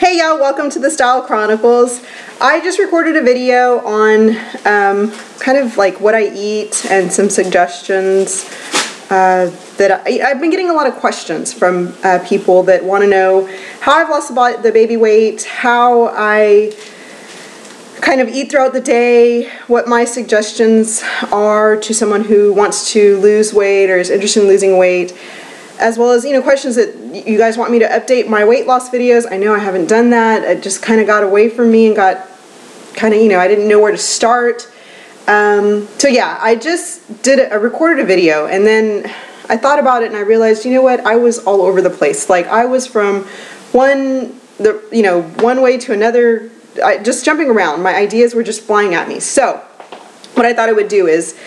Hey y'all, welcome to the Style Chronicles. I just recorded a video on kind of like what I eat and some suggestions that I've been getting a lot of questions from people that want to know how I've lost the baby weight, how I kind of eat throughout the day, what my suggestions are to someone who wants to lose weight or is interested in losing weight, as well as, questions that you guys want me to update my weight loss videos. I know I haven't done that. It just kind of got away from me and got kind of, I didn't know where to start. So yeah, I just I recorded a video, and then I thought about it and I realized, you know what, I was all over the place. Like, I was from one way to another, just jumping around. My ideas were just flying at me. So what I thought I would do is,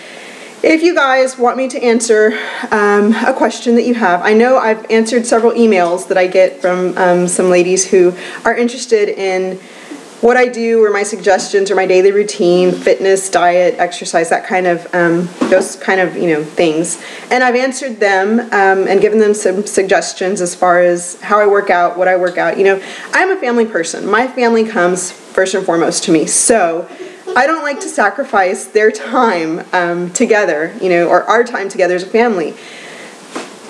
if you guys want me to answer a question that you have, I know I've answered several emails that I get from some ladies who are interested in what I do or my suggestions or my daily routine, fitness, diet, exercise, that kind of, those kind of, things. And I've answered them and given them some suggestions as far as how I work out, what I work out. I'm a family person. My family comes first and foremost to me. So I don't like to sacrifice their time together, or our time together as a family,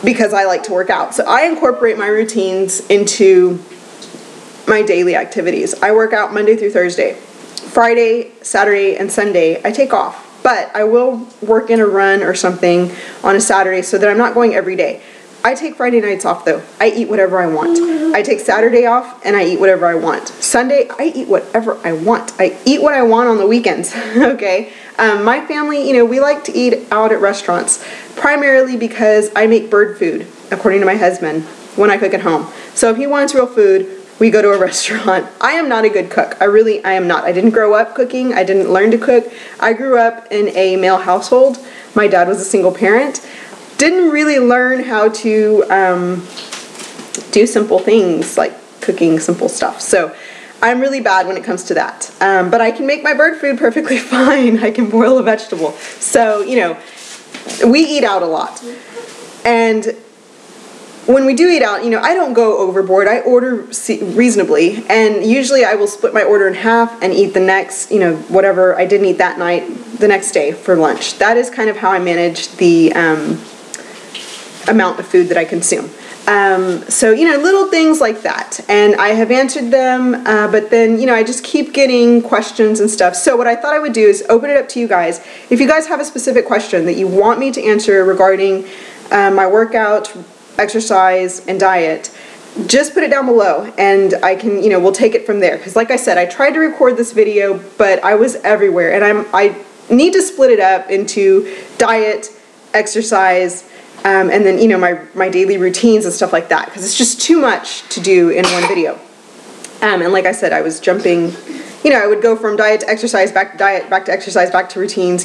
because I like to work out. So I incorporate my routines into my daily activities. I work out Monday through Thursday. Friday, Saturday, and Sunday I take off, but I will work in a run or something on a Saturday so that I'm not going every day. I take Friday nights off though. I eat whatever I want. I take Saturday off and I eat whatever I want. Sunday, I eat whatever I want. I eat what I want on the weekends, okay? My family, we like to eat out at restaurants, primarily because I make bird food, according to my husband, when I cook at home. So if he wants real food, we go to a restaurant. I am not a good cook. I am not. I didn't grow up cooking. I didn't learn to cook. I grew up in a male household. My dad was a single parent. Didn't really learn how to do simple things like cooking simple stuff. So I'm really bad when it comes to that. But I can make my bird food perfectly fine. I can boil a vegetable. So, we eat out a lot. And when we do eat out, I don't go overboard. I order reasonably. And usually I will split my order in half and eat the next, whatever I didn't eat that night, the next day for lunch. That is kind of how I manage the amount of food that I consume. So, little things like that. And I have answered them, but then, I just keep getting questions and stuff. So what I thought I would do is open it up to you guys. If you guys have a specific question that you want me to answer regarding my workout, exercise, and diet, just put it down below and I can, we'll take it from there. Because like I said, I tried to record this video, but I was everywhere. And I need to split it up into diet, exercise, and then, my daily routines and stuff like that, because it's just too much to do in one video. And like I said, I was jumping, I would go from diet to exercise, back to diet, back to exercise, back to routines,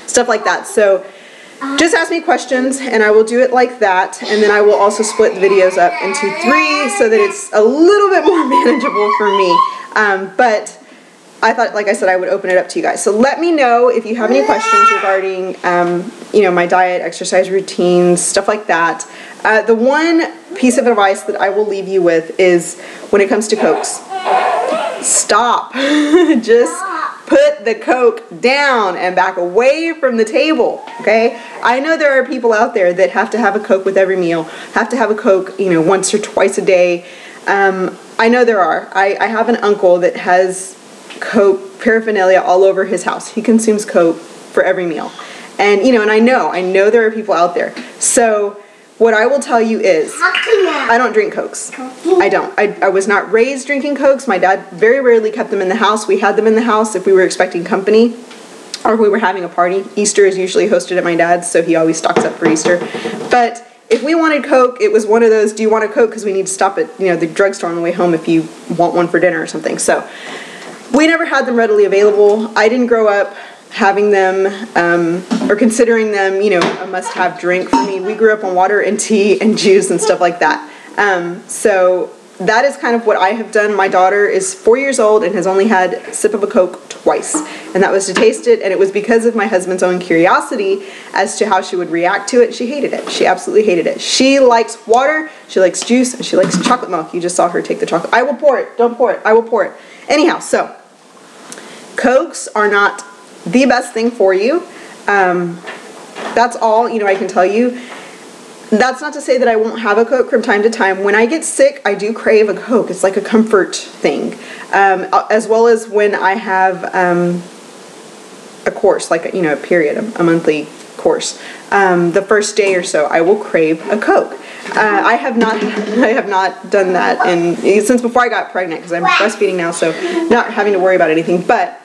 stuff like that. So just ask me questions and I will do it like that, and then I will also split the videos up into 3 so that it's a little bit more manageable for me. But I thought, like I said, I would open it up to you guys. So let me know if you have any questions regarding, my diet, exercise routines, stuff like that. The one piece of advice that I will leave you with is when it comes to Cokes, stop. Just put the Coke down and back away from the table, okay? I know there are people out there that have to have a Coke with every meal, have to have a Coke, once or twice a day. I know there are. I have an uncle that has Coke paraphernalia all over his house. He consumes Coke for every meal. And, and I know there are people out there. So what I will tell you is, I don't drink Cokes. I don't. I was not raised drinking Cokes. My dad very rarely kept them in the house. We had them in the house if we were expecting company or if we were having a party. Easter is usually hosted at my dad's, so he always stocks up for Easter. But if we wanted Coke, it was one of those, do you want a Coke? Because we need to stop at, the drugstore on the way home if you want one for dinner or something. So we never had them readily available. I didn't grow up having them or considering them, a must-have drink for me. We grew up on water and tea and juice and stuff like that. So that is kind of what I have done. My daughter is 4 years old and has only had a sip of a Coke twice, and that was to taste it, and it was because of my husband's own curiosity as to how she would react to it. She hated it. She absolutely hated it. She likes water, she likes juice, and she likes chocolate milk. You just saw her take the chocolate. I will pour it. Don't pour it. I will pour it. Anyhow, so Cokes are not the best thing for you. That's all, you know, I can tell you. That's not to say that I won't have a Coke from time to time. When I get sick, I do crave a Coke. It's like a comfort thing. As well as when I have a course, like, you know, a period, a monthly course. The first day or so, I will crave a Coke. I have not done that since before I got pregnant, because I'm breastfeeding now, so not having to worry about anything. But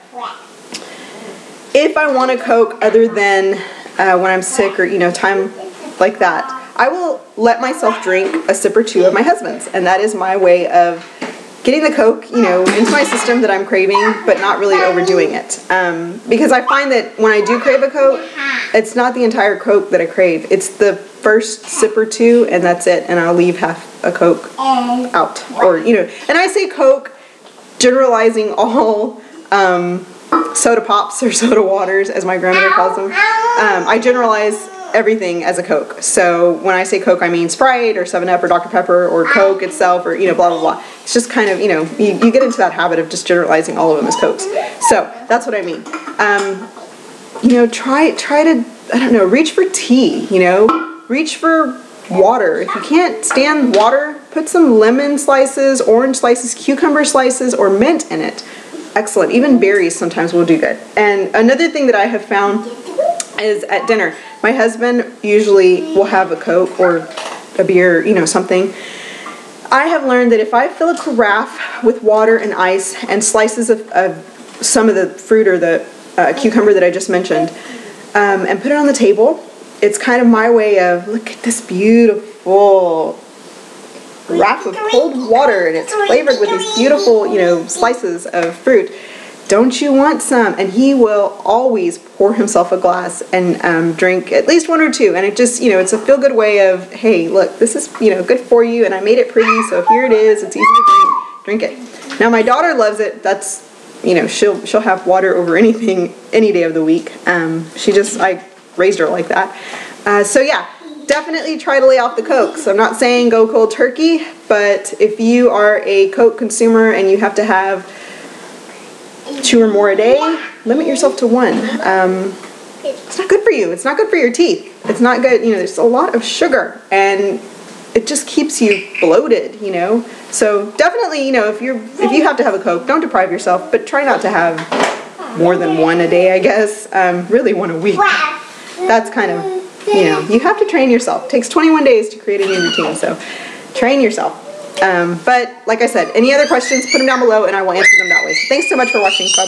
if I want a Coke other than when I'm sick or, you know, time like that, I will let myself drink a sip or two of my husband's, and that is my way of getting the Coke, you know, into my system that I'm craving, but not really overdoing it. Because I find that when I do crave a Coke, it's not the entire Coke that I crave. It's the first sip or two, and that's it, and I'll leave half a Coke out. Or, you know, and I say Coke, generalizing all soda pops or soda waters, as my grandmother calls them. I generalize everything as a Coke. So when I say Coke, I mean Sprite or 7-Up or Dr. Pepper or Coke itself, or, you know, blah, blah, blah. It's just kind of, you know, you get into that habit of just generalizing all of them as Cokes. So that's what I mean. You know, try to, I don't know, reach for tea, you know, reach for water. If you can't stand water, put some lemon slices, orange slices, cucumber slices, or mint in it. Excellent. Even berries sometimes will do good. And another thing that I have found is at dinner, my husband usually will have a Coke or a beer, you know, something. I have learned that if I fill a carafe with water and ice and slices of some of the fruit or the cucumber that I just mentioned, and put it on the table, it's kind of my way of, look at this beautiful carafe of cold water, and it's flavored with these beautiful, you know, slices of fruit. Don't you want some? And he will always pour himself a glass and drink at least one or two. And it just, you know, it's a feel-good way of, hey, look, this is, you know, good for you, and I made it pretty, so here it is. It's easy to drink it. Now, my daughter loves it. That's, you know, she'll have water over anything any day of the week. I raised her like that. So yeah, definitely try to lay off the Cokes. I'm not saying go cold turkey, but if you are a Coke consumer and you have to have 2 or more a day, limit yourself to 1. It's not good for you. It's not good for your teeth. It's not good, you know, there's a lot of sugar, and it just keeps you bloated, you know. So definitely, you know, if you have to have a Coke, don't deprive yourself, but try not to have more than 1 a day, I guess. Really 1 a week. That's kind of, you know, you have to train yourself. It takes 21 days to create a new routine, so train yourself. But like I said, any other questions, put them down below and I will answer them that way. So thanks so much for watching. Bye.